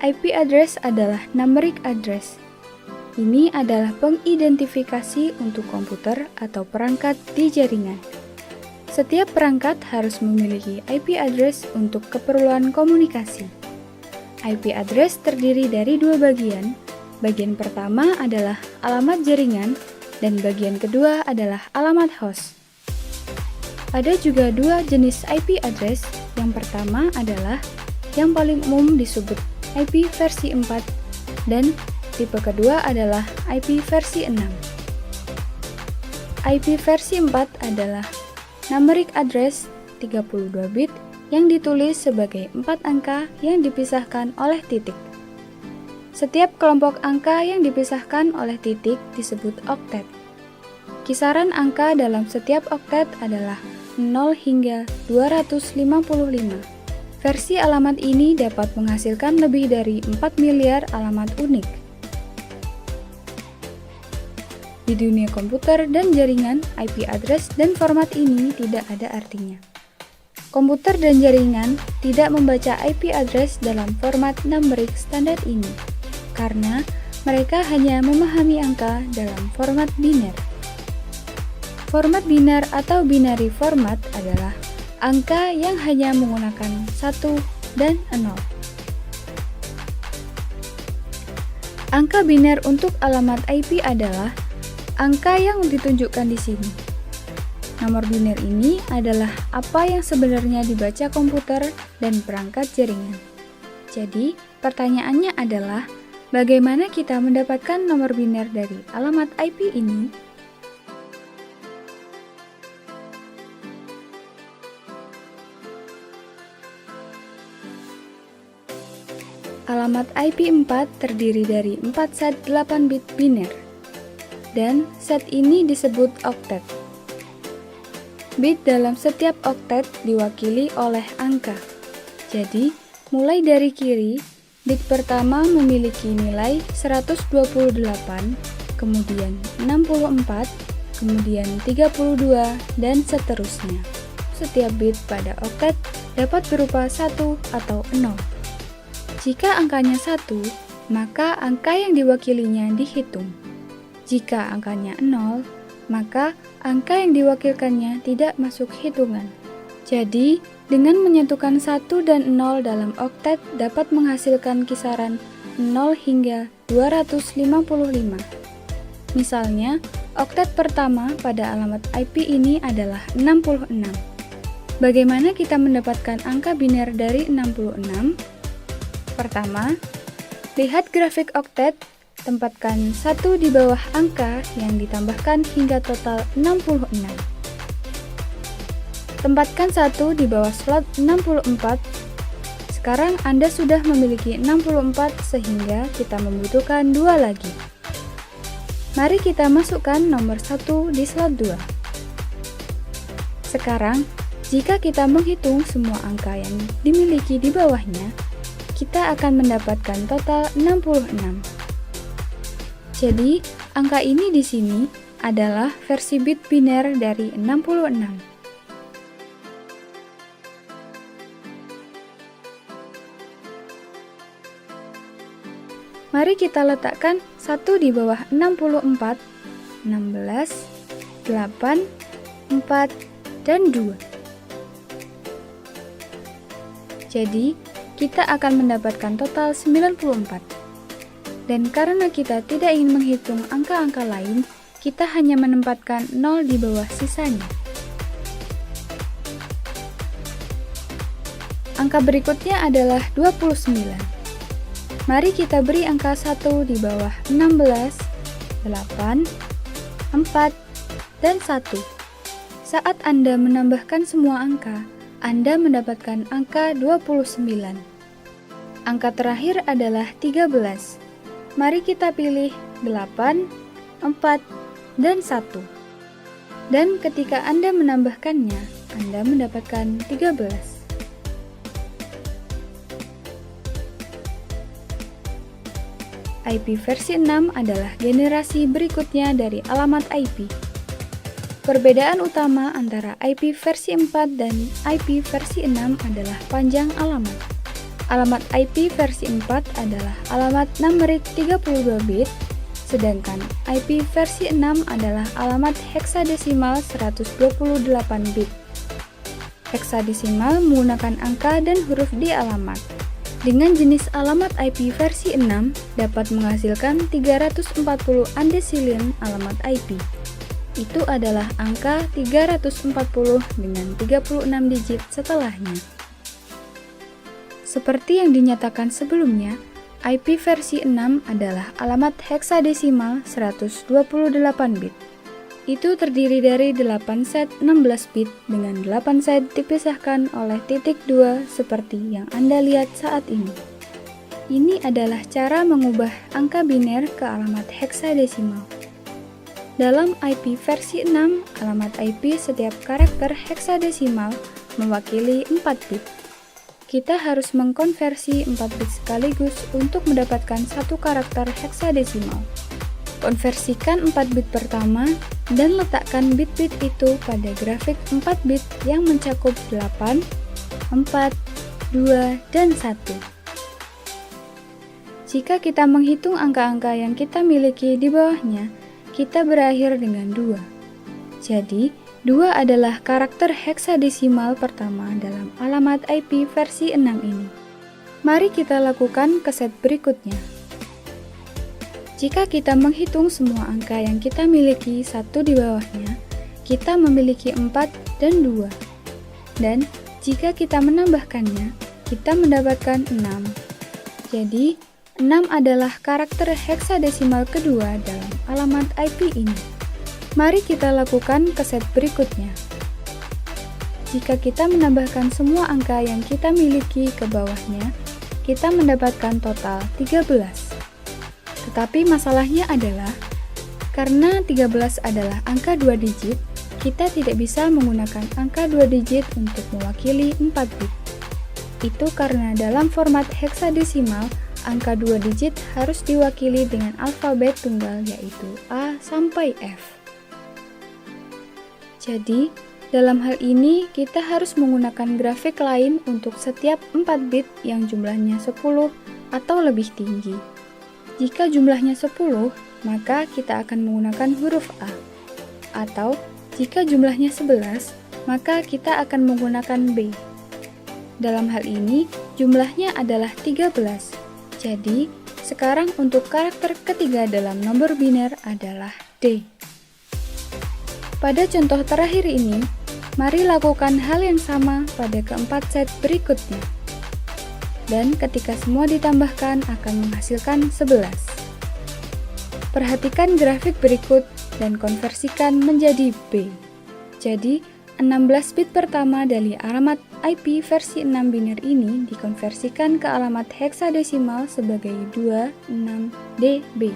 IP address adalah numeric address. Ini adalah pengidentifikasi untuk komputer atau perangkat di jaringan. Setiap perangkat harus memiliki IP address untuk keperluan komunikasi. IP address terdiri dari dua bagian. Bagian pertama adalah alamat jaringan dan bagian kedua adalah alamat host. Ada juga dua jenis IP address. Yang pertama adalah yang paling umum disebut IP versi 4 dan tipe kedua adalah IP versi 6. IP versi 4 adalah numeric address 32 bit yang ditulis sebagai 4 angka yang dipisahkan oleh titik. Setiap kelompok angka yang dipisahkan oleh titik disebut oktet. Kisaran angka dalam setiap oktet adalah 0 hingga 255. Versi alamat ini dapat menghasilkan lebih dari 4 miliar alamat unik. Di dunia komputer dan jaringan, IP address dan format ini tidak ada artinya. Komputer dan jaringan tidak membaca IP address dalam format numeric standar ini, karena mereka hanya memahami angka dalam format biner. Format biner atau binary format adalah angka yang hanya menggunakan 1 dan 0. Angka biner untuk alamat IP adalah angka yang ditunjukkan di sini. Nomor biner ini adalah apa yang sebenarnya dibaca komputer dan perangkat jaringan. Jadi, pertanyaannya adalah, bagaimana kita mendapatkan nomor biner dari alamat IP ini? Alamat IP 4 terdiri dari 4 set 8 bit biner, dan set ini disebut oktet. Bit dalam setiap oktet diwakili oleh angka. Jadi, mulai dari kiri, bit pertama memiliki nilai 128, kemudian 64, kemudian 32, dan seterusnya. Setiap bit pada oktet dapat berupa 1 atau 0. Jika angkanya 1, maka angka yang diwakilinya dihitung. Jika angkanya 0, maka angka yang diwakilkannya tidak masuk hitungan. Jadi, dengan menyatukan 1 dan 0 dalam oktet dapat menghasilkan kisaran 0 hingga 255. Misalnya, oktet pertama pada alamat IP ini adalah 66. Bagaimana kita mendapatkan angka biner dari 66? Pertama, lihat grafik oktet, tempatkan 1 di bawah angka yang ditambahkan hingga total 66. Tempatkan 1 di bawah slot 64. Sekarang Anda sudah memiliki 64 sehingga kita membutuhkan 2 lagi. Mari kita masukkan nomor 1 di slot 2. Sekarang, jika kita menghitung semua angka yang dimiliki di bawahnya, kita akan mendapatkan total 66. Jadi, angka ini di sini adalah versi bit biner dari 66. Mari kita letakkan 1 di bawah 64, 16, 8, 4, dan 2. Jadi, kita akan mendapatkan total 94. Dan karena kita tidak ingin menghitung angka-angka lain, kita hanya menempatkan 0 di bawah sisanya. Angka berikutnya adalah 29. Mari kita beri angka 1 di bawah 16, 8, 4, dan 1. Saat Anda menambahkan semua angka, Anda mendapatkan angka 29. Angka terakhir adalah 13. Mari kita pilih 8, 4, dan 1. Dan ketika Anda menambahkannya, Anda mendapatkan 13. IP versi 6 adalah generasi berikutnya dari alamat IP. Perbedaan utama antara IP versi 4 dan IP versi 6 adalah panjang alamat. Alamat IP versi 4 adalah alamat numerik 32 bit, sedangkan IP versi 6 adalah alamat heksadesimal 128 bit. Heksadesimal menggunakan angka dan huruf di alamat. Dengan jenis alamat IP versi 6 dapat menghasilkan 340 undesilien alamat IP. Itu adalah angka 340 dengan 36 digit setelahnya. Seperti yang dinyatakan sebelumnya, IP versi 6 adalah alamat heksadesimal 128 bit. Itu terdiri dari 8 set 16 bit dengan 8 set dipisahkan oleh titik 2 seperti yang Anda lihat saat ini. Ini adalah cara mengubah angka biner ke alamat heksadesimal. Dalam IP versi 6, alamat IP setiap karakter heksadesimal mewakili 4 bit. Kita harus mengkonversi 4 bit sekaligus untuk mendapatkan satu karakter heksadesimal. Konversikan 4 bit pertama dan letakkan bit-bit itu pada grafik 4 bit yang mencakup 8, 4, 2, dan 1. Jika kita menghitung angka-angka yang kita miliki di bawahnya, kita berakhir dengan 2. Jadi, 2 adalah karakter heksadesimal pertama dalam alamat IP versi 6 ini. Mari kita lakukan ke set berikutnya. Jika kita menghitung semua angka yang kita miliki satu di bawahnya, kita memiliki 4 dan 2. Dan jika kita menambahkannya, kita mendapatkan 6. Jadi, 6 adalah karakter heksadesimal kedua dalam alamat IP ini. Mari kita lakukan ke set berikutnya. Jika kita menambahkan semua angka yang kita miliki ke bawahnya, kita mendapatkan total 13. Tetapi masalahnya adalah, karena 13 adalah angka 2 digit, kita tidak bisa menggunakan angka 2 digit untuk mewakili 4 bit. Itu karena dalam format heksadesimal, angka 2 digit harus diwakili dengan alfabet tunggal yaitu A sampai F. Jadi, dalam hal ini kita harus menggunakan grafik lain untuk setiap 4 bit yang jumlahnya 10 atau lebih tinggi. Jika jumlahnya 10, maka kita akan menggunakan huruf A. Atau, jika jumlahnya 11, maka kita akan menggunakan B. Dalam hal ini, jumlahnya adalah 13. Jadi, sekarang untuk karakter ketiga dalam nomor biner adalah D. Pada contoh terakhir ini, mari lakukan hal yang sama pada keempat set berikutnya. Dan ketika semua ditambahkan akan menghasilkan 11. Perhatikan grafik berikut dan konversikan menjadi B. Jadi, 16 bit pertama dari alamat IP versi 6 biner ini dikonversikan ke alamat heksadesimal sebagai 26DB.